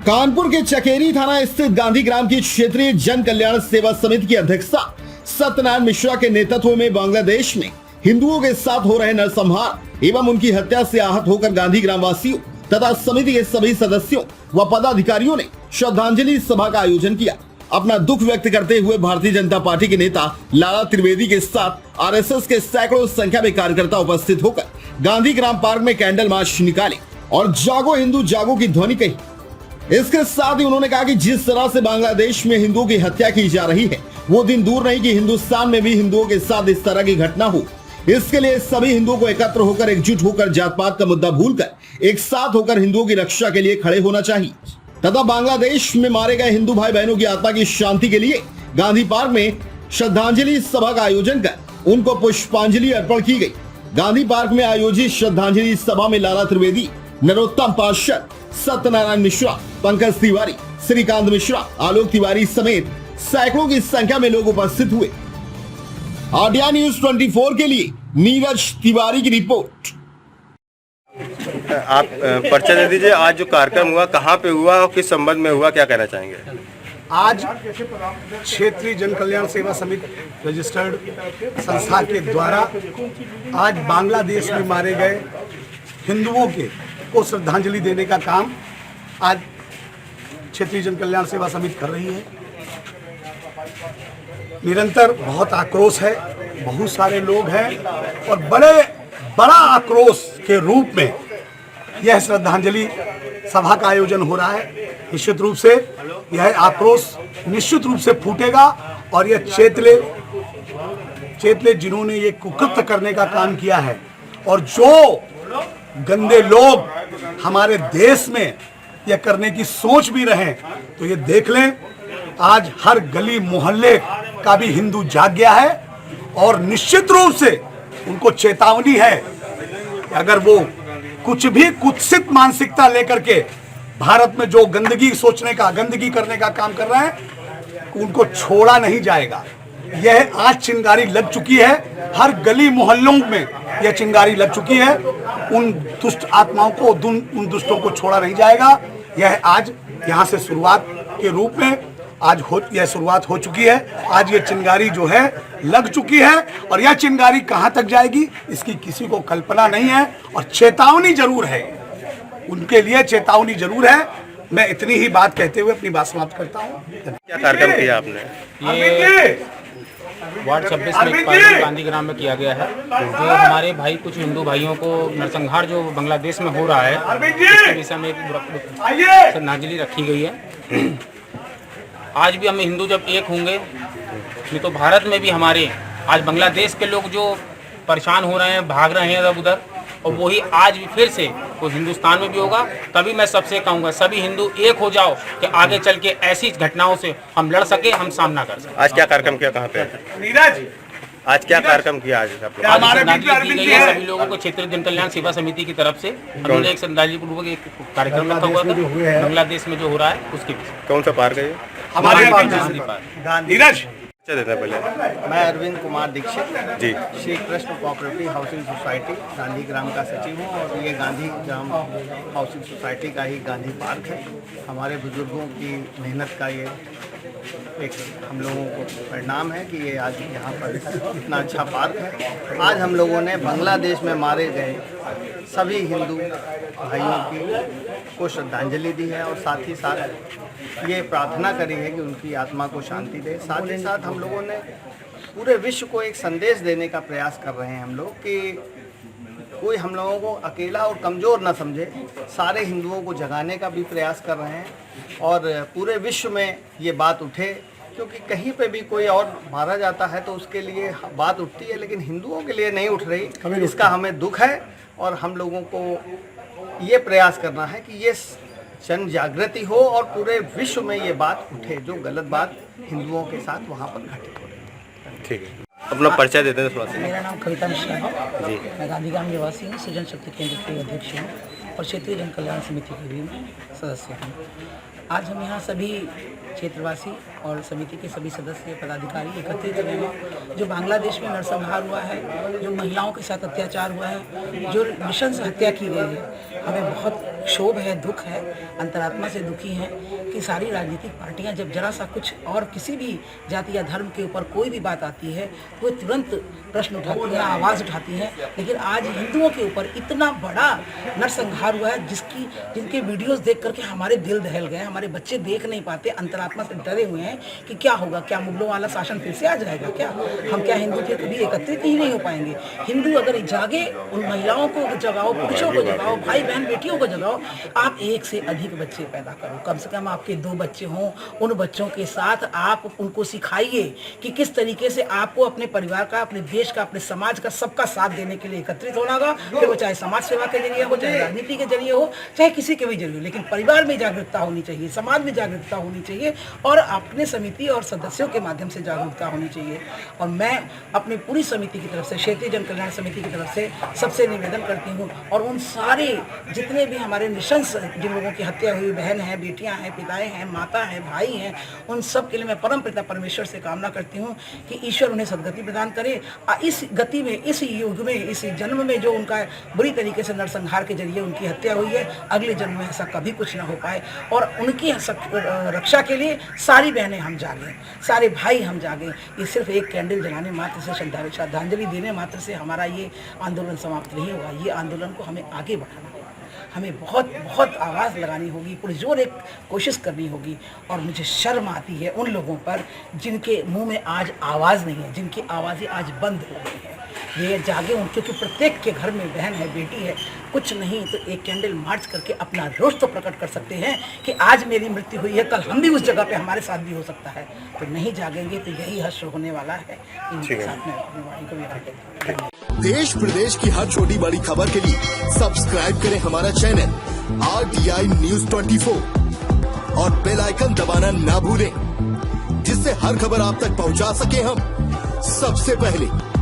कानपुर के चकेरी थाना स्थित गांधीग्राम की क्षेत्रीय जन कल्याण सेवा समिति की अध्यक्षता सत्यनारायण मिश्रा के नेतृत्व में बांग्लादेश में हिंदुओं के साथ हो रहे नरसंहार एवं उनकी हत्या से आहत होकर गांधीग्राम वासियों तथा समिति के सभी सदस्यों व पदाधिकारियों ने श्रद्धांजलि सभा का आयोजन किया। अपना दुख व्यक्त करते हुए भारतीय जनता पार्टी के नेता लाला त्रिवेदी के साथ आरएसएस के सैकड़ों संख्या में कार्यकर्ता उपस्थित होकर गांधीग्राम पार्क में कैंडल मार्च निकाले और जागो हिंदू जागो की ध्वनि कही। इसके साथ ही उन्होंने कहा कि जिस तरह से बांग्लादेश में हिंदुओं की हत्या की जा रही है वो दिन दूर नहीं कि हिंदुस्तान में भी हिंदुओं के साथ इस तरह की घटना हो। इसके लिए सभी हिंदुओं को एकत्र होकर एकजुट होकर जात पात का मुद्दा भूलकर एक साथ होकर हिंदुओं की रक्षा के लिए खड़े होना चाहिए तथा बांग्लादेश में मारे गए हिंदू भाई बहनों की आत्मा की शांति के लिए गांधी पार्क में श्रद्धांजलि सभा का आयोजन कर उनको पुष्पांजलि अर्पण की गई। गांधी पार्क में आयोजित श्रद्धांजलि सभा में लाला त्रिवेदी, नरोत्तम पार्षद, सत्यनारायण मिश्रा, पंकज तिवारी, श्रीकांत मिश्रा, आलोक तिवारी समेत सैकड़ों की संख्या में लोग उपस्थित हुए। आडिया न्यूज 24 के लिए नीरज तिवारी की रिपोर्ट। आप परिचय दे दीजिए। आज जो कार्यक्रम हुआ कहाँ पे हुआ और किस संबंध में हुआ, क्या कहना चाहेंगे? आज क्षेत्रीय जन कल्याण सेवा समिति रजिस्टर्ड संस्था के द्वारा आज बांग्लादेश में मारे गए हिंदुओं को श्रद्धांजलि देने का काम आज क्षेत्रीय जन कल्याण सेवा समिति कर रही है। निरंतर बहुत आक्रोश है, बहुत सारे लोग हैं और बड़ा आक्रोश के रूप में यह श्रद्धांजलि सभा का आयोजन हो रहा है। निश्चित रूप से यह आक्रोश निश्चित रूप से फूटेगा और यह चेतले जिन्होंने ये कुकृत्य करने का काम किया है और जो गंदे लोग हमारे देश में यह करने की सोच भी रहे तो ये देख लें, आज हर गली मोहल्ले का भी हिंदू जाग गया है और निश्चित रूप से उनको चेतावनी है कि अगर वो कुछ भी कुत्सित मानसिकता लेकर के भारत में जो गंदगी करने का काम कर रहे हैं उनको छोड़ा नहीं जाएगा। यह आज चिंगारी लग चुकी है, हर गली मोहल्लों में यह चिंगारी लग चुकी है। उन दुष्ट आत्माओं को, उन दुष्टों को छोड़ा नहीं जाएगा। यह आज यहाँ से शुरुआत के रूप में यह शुरुआत हो चुकी है। आज ये चिंगारी जो है लग चुकी है और यह चिंगारी कहाँ तक जाएगी इसकी किसी को कल्पना नहीं है और चेतावनी जरूर है, उनके लिए चेतावनी जरूर है। मैं इतनी ही बात कहते हुए अपनी बात समाप्त करता हूँ। क्या कार्यक्रम किया आपने? ये वार्ड 26 में गांधीग्राम में किया गया है। जो हमारे भाई कुछ हिंदू भाइयों को नरसंहार जो बांग्लादेश में हो रहा है इसके विषय में एक श्रद्धांजलि रखी गई है। आज भी हम हिंदू जब एक होंगे नहीं तो भारत में भी हमारे आज बांग्लादेश के लोग जो परेशान हो रहे हैं, भाग रहे हैं इधर उधर, और वही आज भी फिर से तो हिंदुस्तान में भी होगा। तभी मैं सबसे कहूँगा सभी हिंदू एक हो जाओ कि आगे चल के ऐसी घटनाओं से हम लड़ सके, हम सामना कर सके। आज क्या कार्यक्रम किया, कहाँ पे? नीरज, आज क्या कार्यक्रम किया? आज श्रद्धांजलि दी गई है सभी लोगों को क्षेत्रीय जन कल्याण सेवा समिति की तरफ से। हमने एक श्रद्धांजलि पूर्वक एक कार्यक्रम रखा हुआ था बांग्लादेश में जो हो रहा है उसके। कौन सा पार्क है? हमारे नीरज देना पहले। मैं Arvind Kumar Dikshit ji, Shri Krishna cooperative housing society Gandhigram का सचिव हूँ और ये गांधीग्राम हाउसिंग सोसाइटी का ही गांधी पार्क है। हमारे बुजुर्गों की मेहनत का ये एक हम लोगों को परिणाम है कि ये आज यहाँ पर इतना अच्छा पार्क है। आज हम लोगों ने बांग्लादेश में मारे गए सभी हिंदू भाइयों को श्रद्धांजलि दी है और साथ ही साथ ये प्रार्थना करी है कि उनकी आत्मा को शांति दे। साथ ही साथ हम लोगों ने पूरे विश्व को एक संदेश देने का प्रयास कर रहे हैं हम लोग कि कोई हम लोगों को अकेला और कमज़ोर न समझे। सारे हिंदुओं को जगाने का भी प्रयास कर रहे हैं और पूरे विश्व में ये बात उठे, क्योंकि कहीं पे भी कोई और मारा जाता है तो उसके लिए बात उठती है, लेकिन हिंदुओं के लिए नहीं उठ रही। इसका हमें दुख है और हम लोगों को ये प्रयास करना है कि ये जन जागृति हो और पूरे विश्व में ये बात उठे जो गलत बात हिंदुओं के साथ वहाँ पर घटित हो रही है। ठीक है, अपना परिचय देते हैं थोड़ा सा। मेरा नाम कविता मिश्रा है जी। मैं गांधीग्राम निवासी हूँ, सृजन शक्ति केंद्र के अध्यक्ष हूँ और क्षेत्रीय जन कल्याण समिति के भी सदस्य हूँ। आज हम यहाँ सभी क्षेत्रवासी और समिति के सभी सदस्य पदाधिकारी एकत्रित हुए हैं। जो बांग्लादेश में नरसंहार हुआ है, जो महिलाओं के साथ अत्याचार हुआ है, जो नृशंस हत्या की गई है, हमें बहुत क्षोभ है, दुख है, अंतरात्मा से दुखी हैं कि सारी राजनीतिक पार्टियां जब जरा सा कुछ और किसी भी जाति या धर्म के ऊपर कोई भी बात आती है वो तुरंत प्रश्न उठाती हैं, आवाज़ उठाती हैं। लेकिन आज हिंदुओं के ऊपर इतना बड़ा नरसंहार हुआ है जिनके वीडियोस देख करके हमारे दिल दहल गए। हमारे बच्चे देख नहीं पाते, अंतरात्मा से डरे हुए हैं कि क्या होगा, क्या मुगलों वाला शासन फिर से आ जाएगा, क्या हम क्या हिंदू फिर कभी एकत्रित ही नहीं हो पाएंगे। हिंदू अगर जागे, उन महिलाओं को जगाओ, पुरुषों को जगाओ, भाई बहन बेटियों को जगाओ, आप एक से अधिक बच्चे पैदा करो। कम से कम आपके 2 बच्चे हों, उन बच्चों के साथ आप उनको सिखाइए कि किस तरीके से आपको अपने परिवार का, अपने देश का, अपने समाज का, सबका साथ देने के लिए एकत्रित होना होगा। फिर वो चाहे समाज सेवा के जरिए हो, चाहे राजनीति के जरिए हो, चाहे किसी के भी जरिए हो, लेकिन परिवार में जागरूकता होनी चाहिए, समाज में जागरूकता होनी चाहिए और अपने समिति और सदस्यों के माध्यम से जागरूकता होनी चाहिए। और मैं अपनी पूरी समिति की तरफ से, क्षेत्रीय जन कल्याण समिति की तरफ से सबसे निवेदन करती हूँ और उन सारे जितने भी हमारे निशंस जिन लोगों की हत्या हुई, बहन हैं, बेटियां हैं, पिताएं हैं, माता हैं, भाई हैं, उन सब के लिए मैं परम पिता परमेश्वर से कामना करती हूँ कि ईश्वर उन्हें सद्गति प्रदान करे। इस गति में, इस युग में, इस जन्म में जो उनका बुरी तरीके से नरसंहार के जरिए उनकी हत्या हुई है, अगले जन्म में ऐसा कभी कुछ ना हो पाए। और उनकी रक्षा के लिए सारी बहनें हम जागें, सारे भाई हम जागें। ये सिर्फ एक कैंडल जलाने मात्र से, श्रद्धांजलि देने मात्र से हमारा ये आंदोलन समाप्त नहीं होगा। ये आंदोलन को हमें आगे बढ़ाना होगा, हमें बहुत बहुत आवाज़ लगानी होगी, पुरजोर एक कोशिश करनी होगी। और मुझे शर्म आती है उन लोगों पर जिनके मुंह में आज आवाज़ नहीं है, जिनकी आवाज़ें आज बंद हो गई हैं। ये जागे उन, क्योंकि प्रत्येक के घर में बहन है, बेटी है, कुछ नहीं तो एक कैंडल मार्च करके अपना रोष तो प्रकट कर सकते हैं कि आज मेरी मृत्यु हुई है, कल हम भी उस जगह पे हमारे साथ भी हो सकता है। तो नहीं जागेंगे तो यही हश्र होने वाला है। इनके साथ में अपनी वाणी को भी रखते हैं। देश प्रदेश की हर छोटी बड़ी खबर के लिए सब्सक्राइब करें हमारा चैनल RTI News 24 और बेल आइकन दबाना ना भूलें, जिससे हर खबर आप तक पहुंचा सके हम सबसे पहले।